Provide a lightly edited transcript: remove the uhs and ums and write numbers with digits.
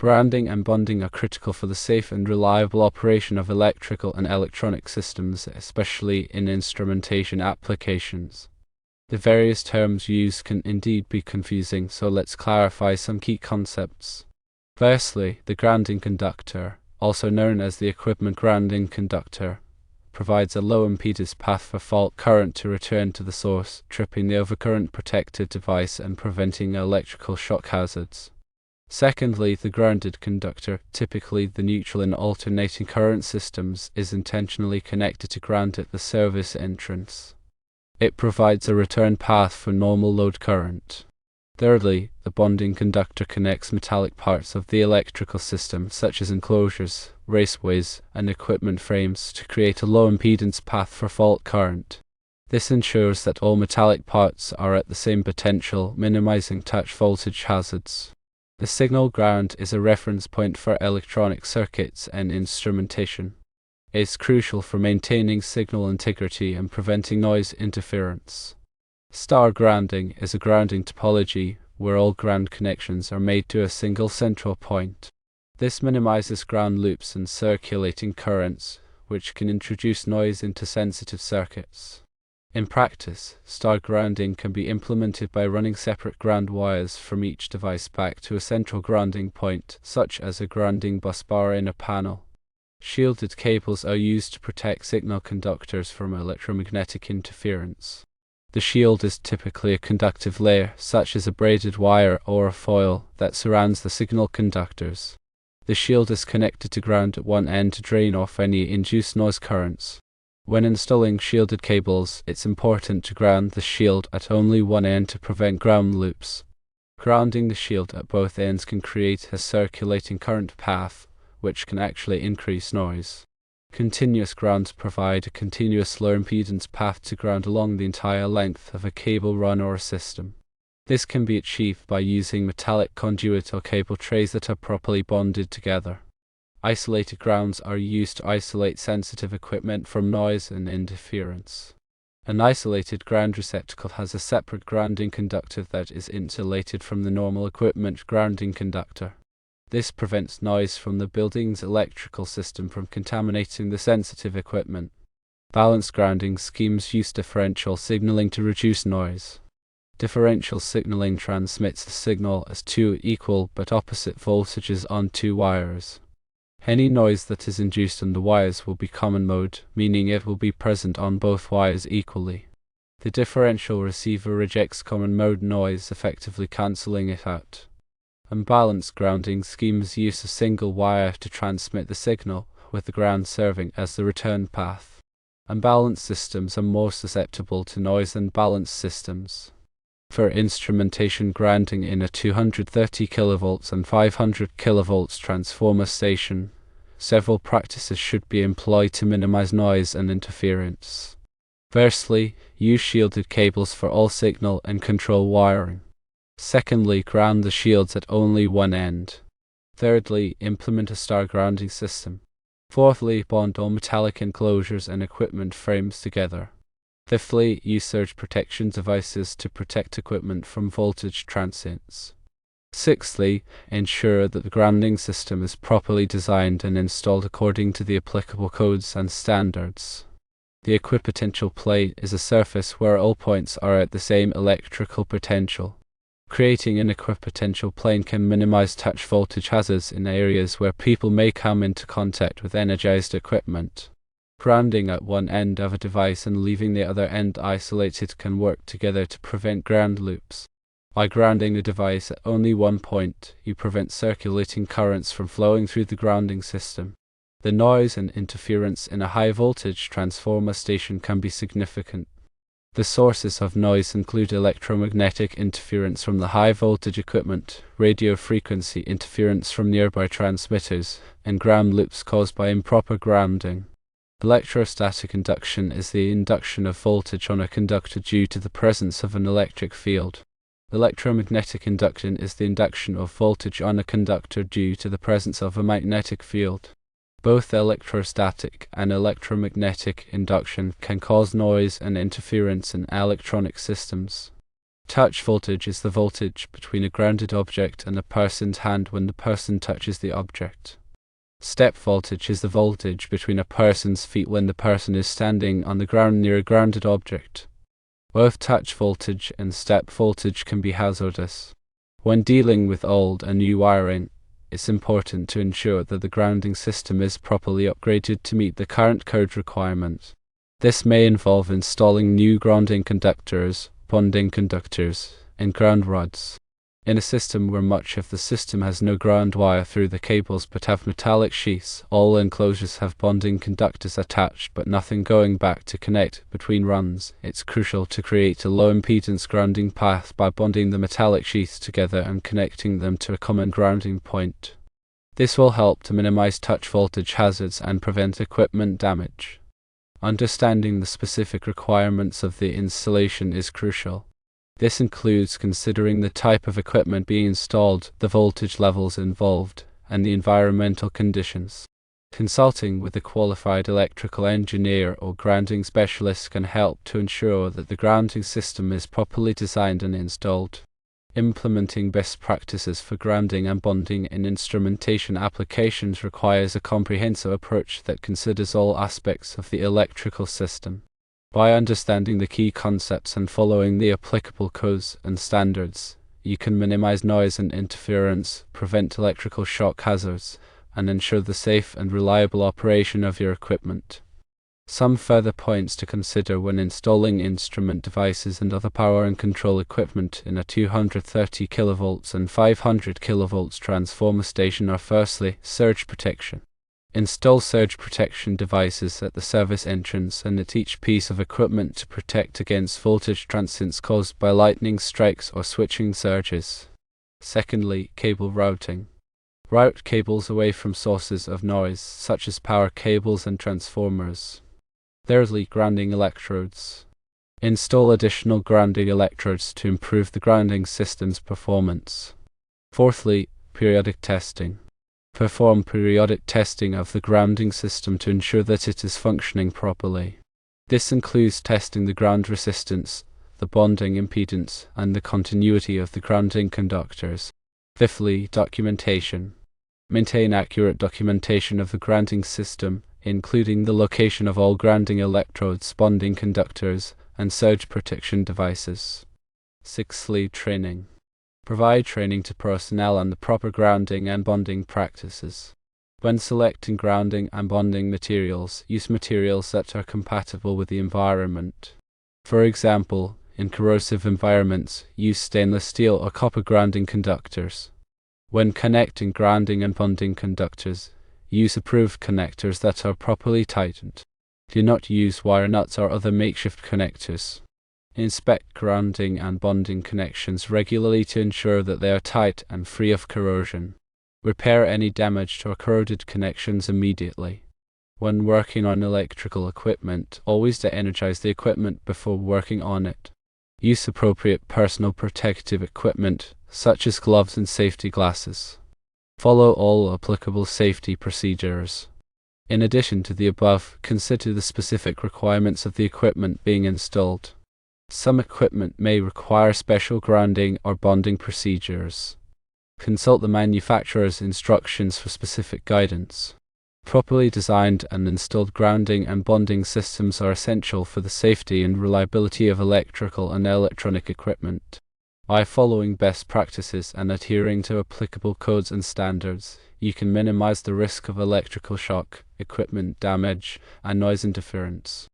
Grounding and bonding are critical for the safe and reliable operation of electrical and electronic systems, especially in instrumentation applications. The various terms used can indeed be confusing, so let's clarify some key concepts. Firstly, the grounding conductor, also known as the equipment grounding conductor, provides a low impedance path for fault current to return to the source, tripping the overcurrent protected device and preventing electrical shock hazards. Secondly, the grounded conductor, typically the neutral and alternating current systems, is intentionally connected to ground at the service entrance. It provides a return path for normal load current. Thirdly, the bonding conductor connects metallic parts of the electrical system, such as enclosures, raceways, and equipment frames, to create a low impedance path for fault current. This ensures that all metallic parts are at the same potential, minimizing touch voltage hazards. The signal ground is a reference point for electronic circuits and instrumentation. It is crucial for maintaining signal integrity and preventing noise interference. Star grounding is a grounding topology where all ground connections are made to a single central point. This minimizes ground loops and circulating currents, which can introduce noise into sensitive circuits. In practice, star grounding can be implemented by running separate ground wires from each device back to a central grounding point, such as a grounding bus bar in a panel. Shielded cables are used to protect signal conductors from electromagnetic interference. The shield is typically a conductive layer, such as a braided wire or a foil, that surrounds the signal conductors. The shield is connected to ground at one end to drain off any induced noise currents. When installing shielded cables, it's important to ground the shield at only one end to prevent ground loops. Grounding the shield at both ends can create a circulating current path, which can actually increase noise. Continuous grounds provide a continuous low impedance path to ground along the entire length of a cable run or system. This can be achieved by using metallic conduit or cable trays that are properly bonded together. Isolated grounds are used to isolate sensitive equipment from noise and interference. An isolated ground receptacle has a separate grounding conductor that is insulated from the normal equipment grounding conductor. This prevents noise from the building's electrical system from contaminating the sensitive equipment. Balanced grounding schemes use differential signaling to reduce noise. Differential signaling transmits the signal as two equal but opposite voltages on two wires. Any noise that is induced on the wires will be common mode, meaning it will be present on both wires equally. The differential receiver rejects common mode noise, effectively cancelling it out. Unbalanced grounding schemes use a single wire to transmit the signal, with the ground serving as the return path. Unbalanced systems are more susceptible to noise than balanced systems. For instrumentation grounding in a 230 kV and 500 kV transformer station, several practices should be employed to minimize noise and interference. Firstly, use shielded cables for all signal and control wiring. Secondly, ground the shields at only one end. Thirdly, implement a star grounding system. Fourthly, bond all metallic enclosures and equipment frames together. Fifthly, use surge protection devices to protect equipment from voltage transients. Sixthly, ensure that the grounding system is properly designed and installed according to the applicable codes and standards. The equipotential plane is a surface where all points are at the same electrical potential. Creating an equipotential plane can minimize touch voltage hazards in areas where people may come into contact with energized equipment. Grounding at one end of a device and leaving the other end isolated can work together to prevent ground loops. By grounding the device at only one point, you prevent circulating currents from flowing through the grounding system. The noise and interference in a high-voltage transformer station can be significant. The sources of noise include electromagnetic interference from the high-voltage equipment, radio frequency interference from nearby transmitters, and ground loops caused by improper grounding. Electrostatic induction is the induction of voltage on a conductor due to the presence of an electric field. Electromagnetic induction is the induction of voltage on a conductor due to the presence of a magnetic field. Both electrostatic and electromagnetic induction can cause noise and interference in electronic systems. Touch voltage is the voltage between a grounded object and a person's hand when the person touches the object. Step voltage is the voltage between a person's feet when the person is standing on the ground near a grounded object. Both touch voltage and step voltage can be hazardous. When dealing with old and new wiring, it's important to ensure that the grounding system is properly upgraded to meet the current code requirements. This may involve installing new grounding conductors, bonding conductors, and ground rods. In a system where much of the system has no ground wire through the cables but have metallic sheaths, all enclosures have bonding conductors attached but nothing going back to connect between runs. It's crucial to create a low impedance grounding path by bonding the metallic sheaths together and connecting them to a common grounding point. This will help to minimize touch voltage hazards and prevent equipment damage. Understanding the specific requirements of the installation is crucial. This includes considering the type of equipment being installed, the voltage levels involved, and the environmental conditions. Consulting with a qualified electrical engineer or grounding specialist can help to ensure that the grounding system is properly designed and installed. Implementing best practices for grounding and bonding in instrumentation applications requires a comprehensive approach that considers all aspects of the electrical system. By understanding the key concepts and following the applicable codes and standards, you can minimize noise and interference, prevent electrical shock hazards, and ensure the safe and reliable operation of your equipment. Some further points to consider when installing instrument devices and other power and control equipment in a 230 kV and 500 kV transformer station are: firstly, surge protection. Install surge protection devices at the service entrance and at each piece of equipment to protect against voltage transients caused by lightning strikes or switching surges. Secondly, cable routing. Route cables away from sources of noise, such as power cables and transformers. Thirdly, grounding electrodes. Install additional grounding electrodes to improve the grounding system's performance. Fourthly, periodic testing. Perform periodic testing of the grounding system to ensure that it is functioning properly. This includes testing the ground resistance, the bonding impedance, and the continuity of the grounding conductors. Fifthly, documentation. Maintain accurate documentation of the grounding system, including the location of all grounding electrodes, bonding conductors, and surge protection devices. Sixthly, training. Provide training to personnel on the proper grounding and bonding practices. When selecting grounding and bonding materials, use materials that are compatible with the environment. For example, in corrosive environments, use stainless steel or copper grounding conductors. When connecting grounding and bonding conductors, use approved connectors that are properly tightened. Do not use wire nuts or other makeshift connectors. Inspect grounding and bonding connections regularly to ensure that they are tight and free of corrosion. Repair any damaged or corroded connections immediately. When working on electrical equipment, always de-energize the equipment before working on it. Use appropriate personal protective equipment, such as gloves and safety glasses. Follow all applicable safety procedures. In addition to the above, consider the specific requirements of the equipment being installed. Some equipment may require special grounding or bonding procedures. Consult the manufacturer's instructions for specific guidance. Properly designed and installed grounding and bonding systems are essential for the safety and reliability of electrical and electronic equipment. By following best practices and adhering to applicable codes and standards, you can minimize the risk of electrical shock, equipment damage, and noise interference.